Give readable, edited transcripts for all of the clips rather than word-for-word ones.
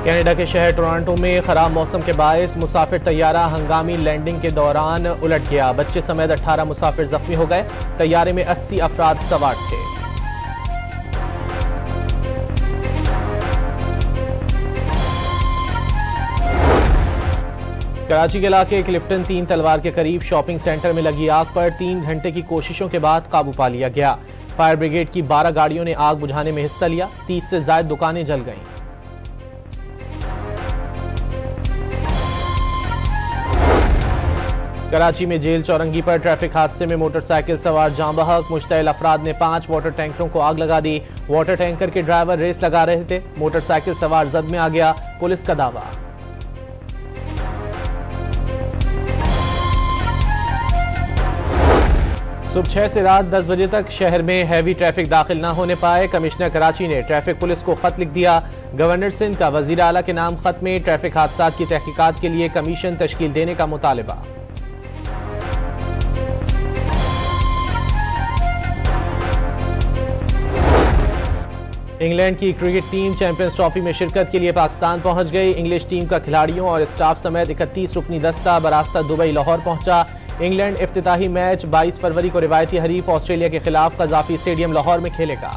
Canada के शहर Toronto में खराब मौसम के बायस मुसाफिर तैयारा हंगामी लैंडिंग के दौरान उलट गया। बच्चे समेत 18 मुसाफिर जख्मी हो गए। तैयारे में 80 अफराद सवार थे। कराची के इलाके क्लिफ्टन 3 तलवार के करीब शॉपिंग सेंटर में लगी आग पर 3 घंटे की कोशिशों के बाद काबू पा लिया गया। फायर ब्रिगेड की 12 गाड़ियों ने आग बुझाने में हिस्सा लिया। 30 से ज्यादा दुकानें जल गईं। कराची में जेल चौरंगी पर ट्रैफिक हादसे में मोटरसाइकिल सवार जाँ बहक। मुश्तइल अफराद ने 5 वाटर टैंकरों को आग लगा दी। वाटर टैंकर के ड्राइवर रेस लगा रहे थे। मोटरसाइकिल सवार जद में आ गया, पुलिस का दावा। सुबह 6 से रात 10 बजे तक शहर में हैवी ट्रैफिक दाखिल न होने पाए। कमिश्नर कराची ने ट्रैफिक पुलिस को खत लिख दिया। गवर्नर सिंध का वजीर आला के नाम खत में ट्रैफिक हादसात की तहकीकात के लिए कमीशन तश्कील देने का मुतालबा। इंग्लैंड की क्रिकेट टीम चैंपियंस ट्रॉफी में शिरकत के लिए पाकिस्तान पहुंच गई। इंग्लिश टीम का खिलाड़ियों और स्टाफ समेत 31 रुकनी दस्ता बरास्ता दुबई लाहौर पहुंचा। इंग्लैंड इफ्तिताही मैच 22 फरवरी को रिवायती हरीफ ऑस्ट्रेलिया के खिलाफ कज़ाफी स्टेडियम लाहौर में खेलेगा।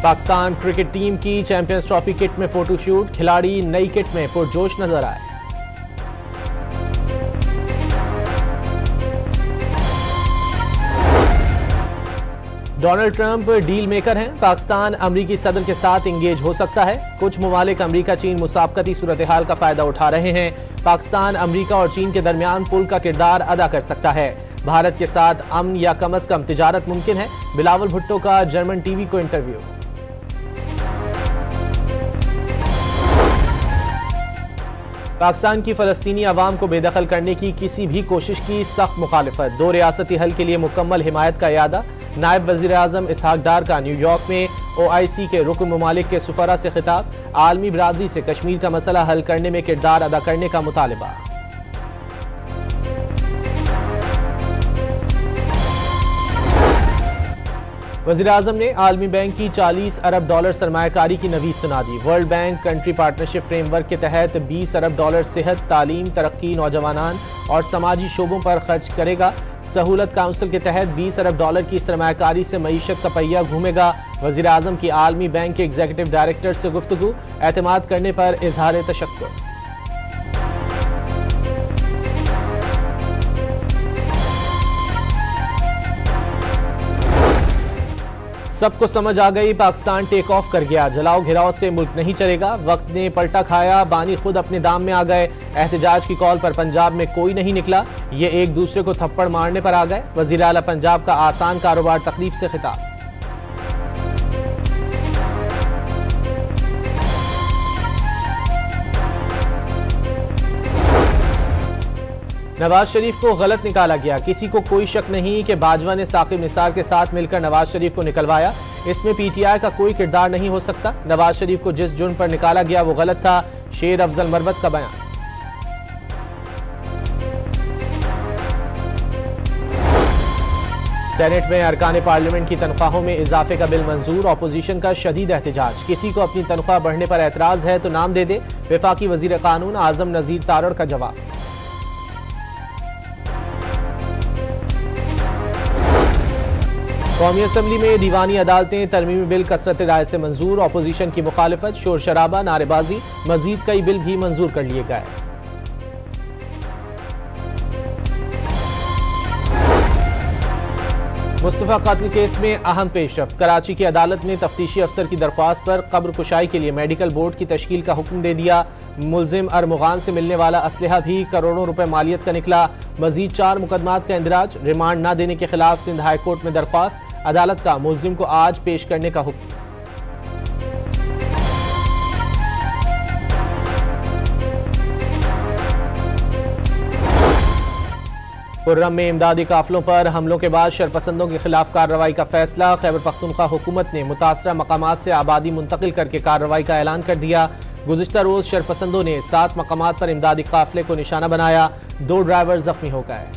पाकिस्तान क्रिकेट टीम की चैंपियंस ट्रॉफी किट में फोटोशूट। खिलाड़ी नई किट में पुरजोश नजर आए। डोनाल्ड ट्रंप डील मेकर हैं। पाकिस्तान अमरीकी सदर के साथ इंगेज हो सकता है। कुछ मुमालिक अमरीका चीन मुसाबकती सूरत हाल का फायदा उठा रहे हैं। पाकिस्तान अमरीका और चीन के दरमियान पुल का किरदार अदा कर सकता है। भारत के साथ अमन या कम अज कम तिजारत मुमकिन है। बिलावल भुट्टो का जर्मन टीवी को इंटरव्यू। पाकिस्तान की फलस्तीनी अवाम को बेदखल करने की किसी भी कोशिश की सख्त मुखालिफत। 2 रियासती हल के लिए मुकम्मल हिमायत का इरादा। नायब वज़ीर आज़म इसहाक डार का न्यूयॉर्क में OIC के रुकन ममालिक के सुफरा से खिताब। आलमी बरादरी से कश्मीर का मसला हल करने में किरदार अदा करने का मुतालबा। वज़ीर आज़म ने आलमी बैंक की $40 अरब सरमायाकारी की नवीद सुना दी। World bank country partnership framework के तहत $20 अरब सेहत, तालीम, तरक्की, नौजवानान और समाजी शोबों पर खर्च करेगा। सहूलत काउंसिल के तहत $20 अरब की सरमायाकारी से मईशत का पहिया घूमेगा। वज़ीर आज़म की आलमी बैंक के एग्जीक्यूटिव डायरेक्टर से गुफ्तगू। एतमाद करने पर इजहार तशक्कुर। सबको समझ आ गई, पाकिस्तान टेक ऑफ कर गया। जलाओ घिराव से मुल्क नहीं चलेगा। वक्त ने पलटा खाया, बानी खुद अपने दाम में आ गए। एहतजाज की कॉल पर पंजाब में कोई नहीं निकला। ये एक दूसरे को थप्पड़ मारने पर आ गए। वज़ीर आला पंजाब का आसान कारोबार तकलीफ से खिताब। नवाज शरीफ को गलत निकाला गया। किसी को कोई शक नहीं कि बाजवा ने साकिब निसार के साथ मिलकर नवाज शरीफ को निकलवाया। इसमें PTI का कोई किरदार नहीं हो सकता। नवाज शरीफ को जिस जुर्म पर निकाला गया वो गलत था। शेर अफजल मरवत का बयान। सेनेट में अरकान पार्लियामेंट की तनख्वाहों में इजाफे का बिल मंजूर। अपोजिशन का शदीद एहतजाज। किसी को अपनी तनख्वाह बढ़ने पर एतराज है तो नाम दे दे। वफाकी वजीर कानून आजम नजीर तारड़ का जवाब। कौमी असम्बली में दीवानी अदालतें तरमीमी बिल कसरत राय से मंजूर। अपोजिशन की मुखालिफत, शोर शराबा, नारेबाजी। मजीद कई बिल भी मंजूर कर लिए गए। मुस्तफा कातिल केस में अहम पेशरफ्त। कराची की अदालत ने तफ्तीशी अफसर की दरख्वास्त पर कब्र कुशाई के लिए मेडिकल बोर्ड की तश्कील का हुक्म दे दिया। मुलजिम अरमुगान से मिलने वाला असलहा भी करोड़ों रुपए मालियत का निकला। मजीद 4 मुकदमात का इंदराज। रिमांड न देने के खिलाफ सिंध हाई कोर्ट में दरख्वास्त। अदालत का मुलजिम को आज पेश करने का हुक्म। खुर्रम में इमदादी काफिलों पर हमलों के बाद शरपसंदों के खिलाफ कार्रवाई का फैसला। खैबर पख्तूनख्वा हुकूमत ने मुतासरा मकामात से आबादी मुंतकिल करके कार्रवाई का ऐलान कर दिया। गुज़िश्ता रोज शरपसंदों ने 7 मकामात पर इमदादी काफिले को निशाना बनाया। 2 ड्राइवर जख्मी हो गए।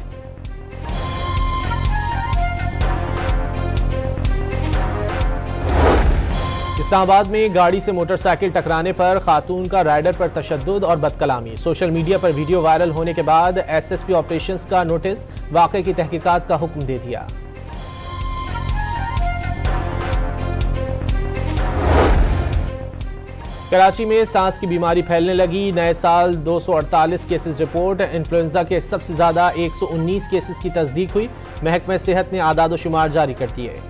इस्लामाबाद में गाड़ी से मोटरसाइकिल टकराने पर खातून का राइडर पर तशद्दुद और बदकलामी। सोशल मीडिया पर वीडियो वायरल होने के बाद एसएसपी ऑपरेशंस का नोटिस, वाक़े की तहकीकात का हुक्म दे दिया। कराची में सांस की बीमारी फैलने लगी। नए साल 248 केसेस रिपोर्ट। इन्फ्लुएंजा के सबसे ज्यादा 119 केसेस की तस्दीक हुई। महकमा सेहत ने आदाद शुमार जारी कर दिए।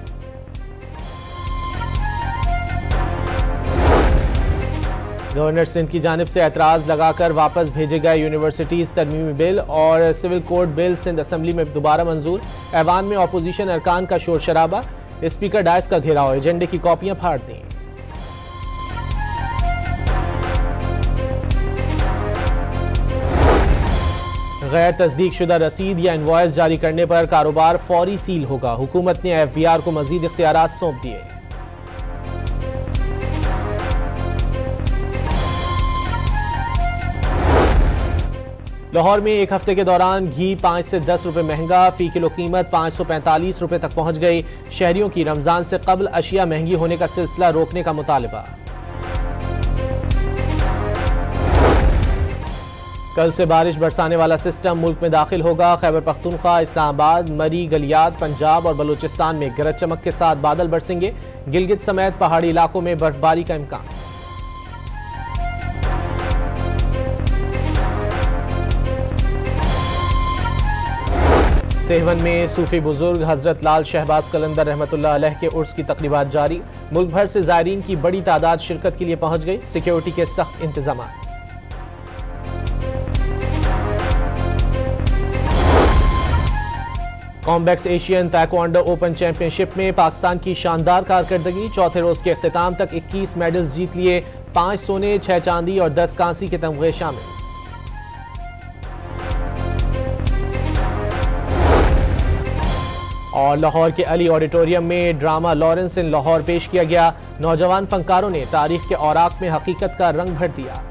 गवर्नर सिंध की जानिब से एतराज लगाकर वापस भेजे गए यूनिवर्सिटीज तरमीमी बिल और civil code bill Sindh assembly में दोबारा मंजूर। ऐवान में अपोजिशन अरकान का शोर शराबा। स्पीकर डायस का घेराव, एजेंडे की कॉपियां फाड़ दी। गैर तस्दीक शुदा रसीद या इनवॉइस जारी करने पर कारोबार फौरी सील होगा। हुकूमत ने एफबीआर को मजीद इख्तियारात सौंप दिए। लाहौर में एक हफ्ते के दौरान घी 5 से 10 रुपए महंगा। फी किलो कीमत 545 रुपए तक पहुंच गई। शहरियों की रमजान से कबल अशिया महंगी होने का सिलसिला रोकने का मुतालबा। कल से बारिश बरसाने वाला सिस्टम मुल्क में दाखिल होगा। खैबर पख्तूनख्वा, इस्लामाबाद, मरी, गलियात, पंजाब और बलूचिस्तान में गरज चमक के साथ बादल बरसेंगे। गिलगित समेत पहाड़ी इलाकों में बर्फबारी का इम्कान। सेहवन में सूफी बुजुर्ग हजरत लाल शहबाज कलंदर रहमतुल्लाह अलैह के उर्स की तकरीबात जारी। मुल्क भर से ज़ायरीन की बड़ी तादाद शिरकत के लिए पहुंच गई। सिक्योरिटी के सख्त इंतजाम। कॉम्बैक्स एशियन ताइक्वांडो ओपन चैंपियनशिप में पाकिस्तान की शानदार कारकर्दगी। चौथे रोज के इख्तिताम तक 21 मेडल्स जीत लिए। 5 सोने, 6 चांदी और 10 कांसी के तमगे शामिल। और लाहौर के अली ऑडिटोरियम में ड्रामा लॉरेंस इन लाहौर पेश किया गया। नौजवान फनकारों ने तारीख के औराक में हकीकत का रंग भर दिया।